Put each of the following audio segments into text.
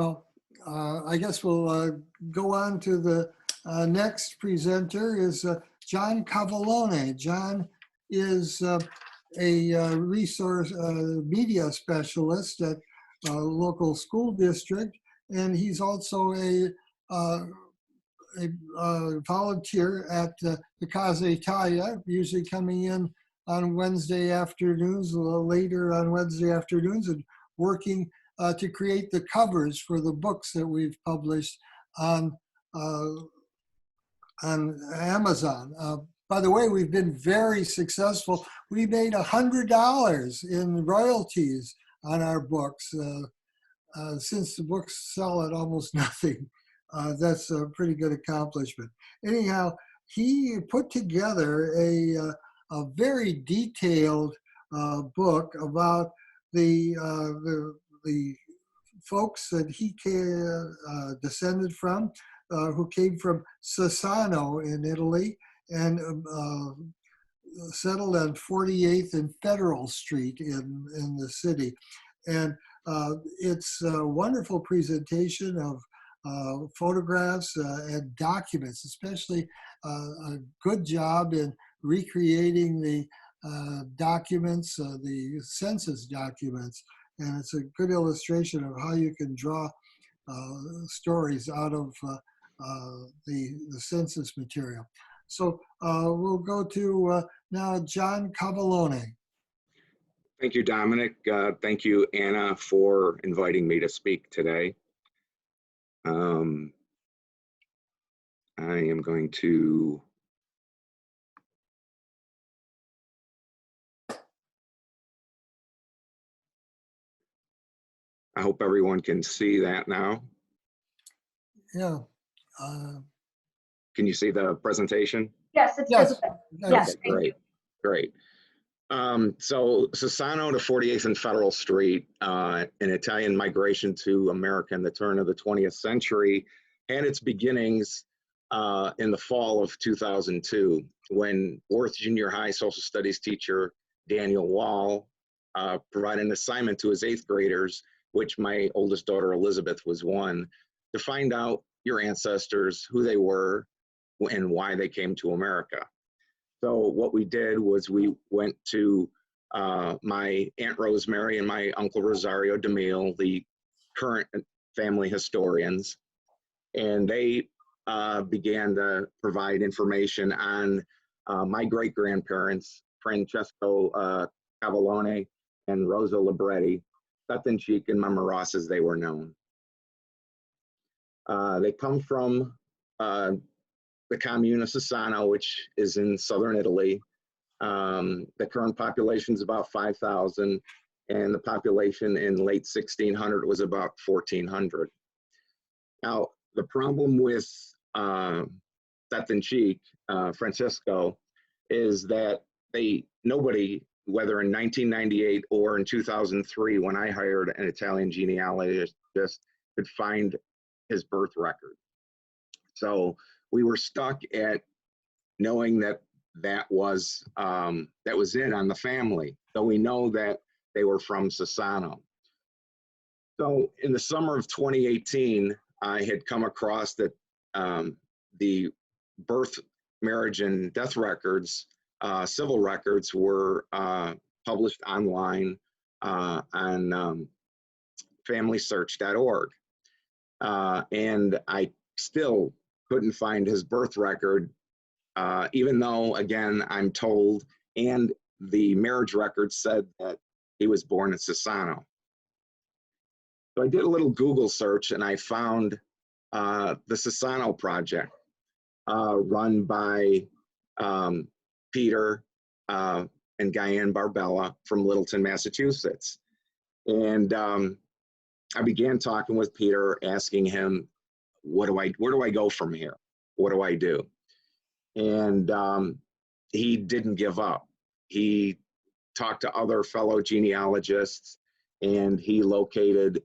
Well, I guess we'll go on to the next presenter is John Cavallone. John is a resource media specialist at a local school district, and he's also uh, a volunteer at the Casa Italia, usually coming in on Wednesday afternoons, a little later on Wednesday afternoons, and working to create the covers for the books that we've published on uh, Amazon. By the way, we've been very successful. We made $100 in royalties on our books. Since the books sell at almost nothing, that's a pretty good accomplishment. Anyhow, he put together a very detailed book about the folks that he descended from, who came from Sassano in Italy and settled on 48th and Federal Street in the city. And it's a wonderful presentation of photographs and documents, especially a good job in recreating the documents, the census documents. And it's a good illustration of how you can draw stories out of the census material. So we'll go to now John Cavallone. Thank you, Dominic. Thank you, Anna, for inviting me to speak today. I am going to I hope everyone can see that now. Yeah. Can you see the presentation? Yes, it's Yes. visible. Yes. Yes, Great, great. So Sassano to 48th and Federal Street, an Italian migration to America in the turn of the 20th century, had its beginnings in the fall of 2002, when Worth Junior High social studies teacher Daniel Wall provided an assignment to his 8th graders, which my oldest daughter Elizabeth was one, to find out your ancestors, who they were, and why they came to America. So what we did was we went to my Aunt Rosemary and my Uncle Rosario DeMille, the current family historians, and they began to provide information on my great-grandparents, Francesco Cavallone and Rosa Libretti, Cheek and Mamaross as they were known. They come from the commune of Sassano, which is in southern Italy. The current population is about 5,000, and the population in late 1600 was about 1,400. Now, the problem with Cheek, Francisco, is that nobody, whether in 1998 or in 2003, when I hired an Italian genealogist, could find his birth record. So we were stuck at knowing that was it on the family. So we know that they were from Sassano. So in the summer of 2018, I had come across that the birth, marriage, and death records, civil records, were published online on FamilySearch.org. And I still couldn't find his birth record, even though, again, I'm told, and the marriage record said that he was born in Sassano. So I did a little Google search and I found the Sassano Project, run by Peter and Diane Barbella from Littleton, Massachusetts. And I began talking with Peter, asking him, where do I go from here? What do I do? And he didn't give up. He talked to other fellow genealogists, and he located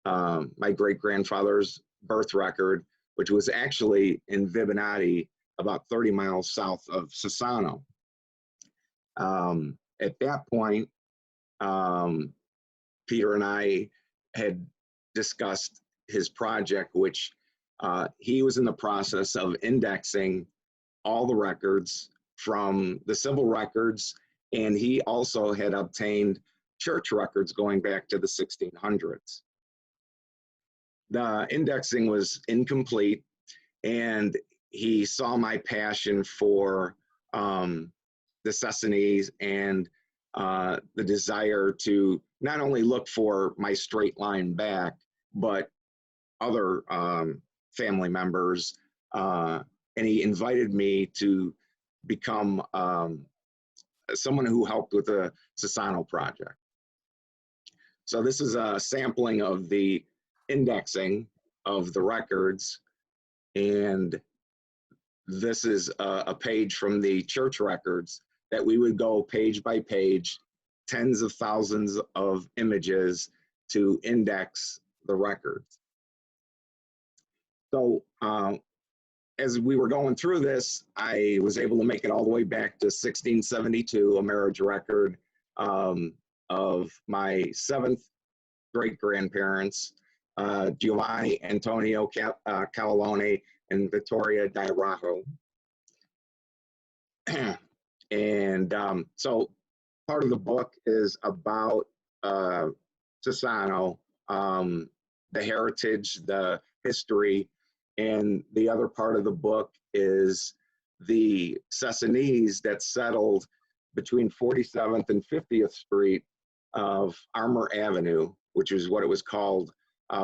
my great-grandfather's birth record, which was actually in Vibonati, about 30 miles south of Sassano. At that point, Peter and I had discussed his project, which he was in the process of indexing all the records from the civil records, and he also had obtained church records going back to the 1600s. The indexing was incomplete, and he saw my passion for the Sessanese and the desire to not only look for my straight line back, but other family members, and he invited me to become someone who helped with the Sassano project. So this is a sampling of the indexing of the records, and this is a page from the church records that we would go page by page, tens of thousands of images to index the records. So as we were going through this, I was able to make it all the way back to 1672, a marriage record of my seventh great-grandparents, Giovanni Antonio Cavallone and Vittoria di Rajo. And so part of the book is about Sassano, the heritage, the history, and the other part of the book is the Sessanese that settled between 47th and 50th Street of Armour Avenue, which is what it was called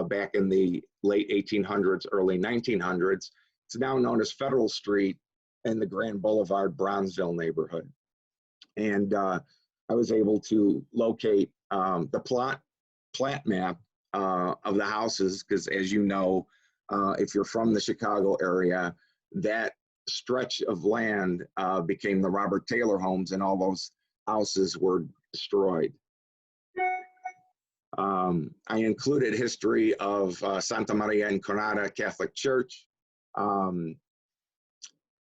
back in the late 1800s, early 1900s. It's now known as Federal Street in the Grand Boulevard, Bronzeville neighborhood. And I was able to locate the plat map of the houses, because as you know, if you're from the Chicago area, that stretch of land became the Robert Taylor homes, and all those houses were destroyed. I included history of Santa Maria Incarnata Catholic Church on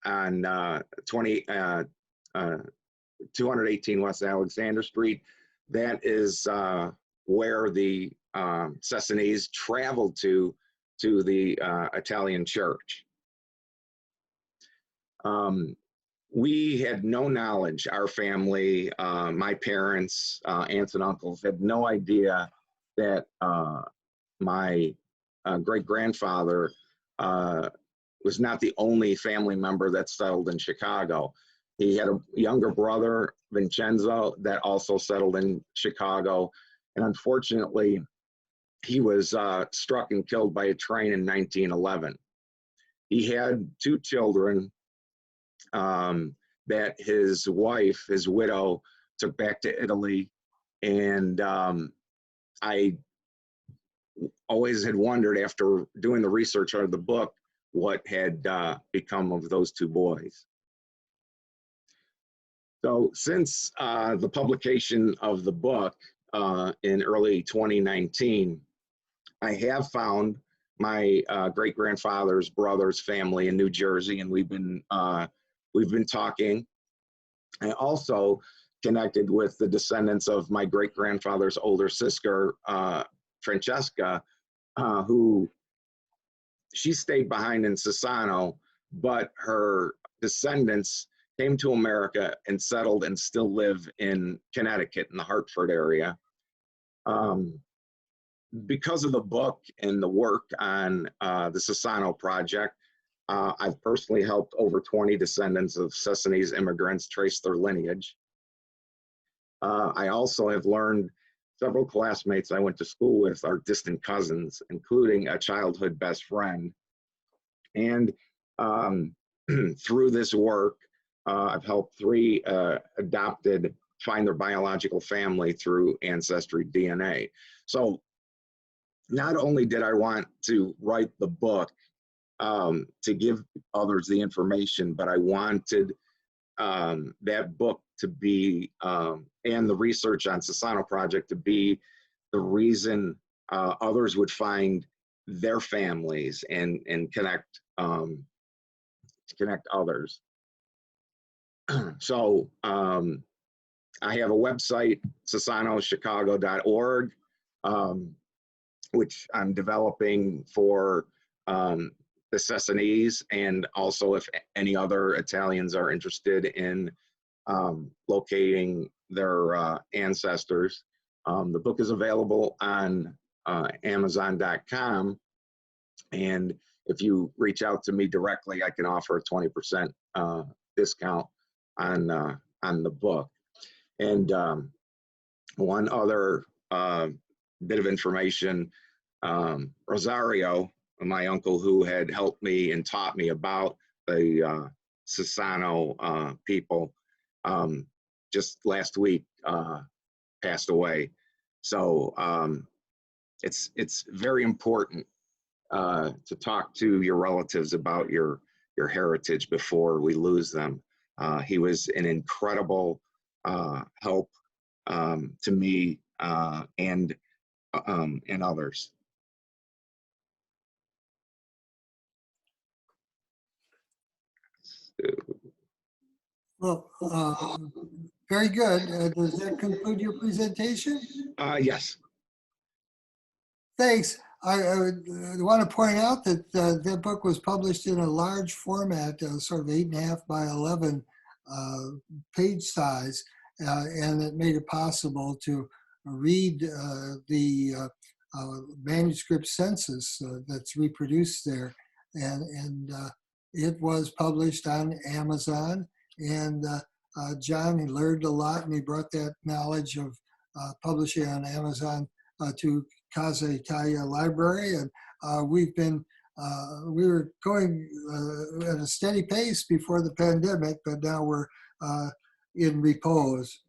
218 West Alexander Street. That is where the Sessanese traveled to the Italian church. We had no knowledge, our family, my parents, aunts and uncles had no idea that my great-grandfather was not the only family member that settled in Chicago. He had a younger brother, Vincenzo, that also settled in Chicago. And unfortunately, he was struck and killed by a train in 1911. He had two children that his wife, his widow, took back to Italy. And I always had wondered, after doing the research out of the book, what had become of those two boys. So since the publication of the book in early 2019, I have found my great-grandfather's brother's family in New Jersey, and we've been talking. I also connected with the descendants of my great-grandfather's older sister, Francesca, who she stayed behind in Sassano, but her descendants came to America and settled and still live in Connecticut in the Hartford area. Because of the book and the work on the Sassano project, I've personally helped over 20 descendants of Sessanese immigrants trace their lineage. I also have learned several classmates I went to school with are distant cousins, including a childhood best friend. And through this work, I've helped 3 adopted find their biological family through Ancestry DNA. So not only did I want to write the book to give others the information, but I wanted that book to be, and the research on Sassano project to be the reason others would find their families and connect others. So I have a website, sassanochicago.org. which I'm developing for the Sessanese, and also if any other Italians are interested in locating their ancestors. The book is available on Amazon.com, and if you reach out to me directly, I can offer a 20% discount on the book. And one other bit of information, Rosario, my uncle who had helped me and taught me about the Sassano people, just last week passed away. So it's very important to talk to your relatives about your heritage before we lose them. He was an incredible help to me and others. Well, very good. Does that conclude your presentation? Yes. Thanks. I would want to point out that that book was published in a large format, sort of 8.5 by 11 page size, and it made it possible to read the manuscript census that's reproduced there. And it was published on Amazon. And John, he learned a lot, and he brought that knowledge of publishing on Amazon to Casa, Italia library. And we were going at a steady pace before the pandemic, but now we're in repose.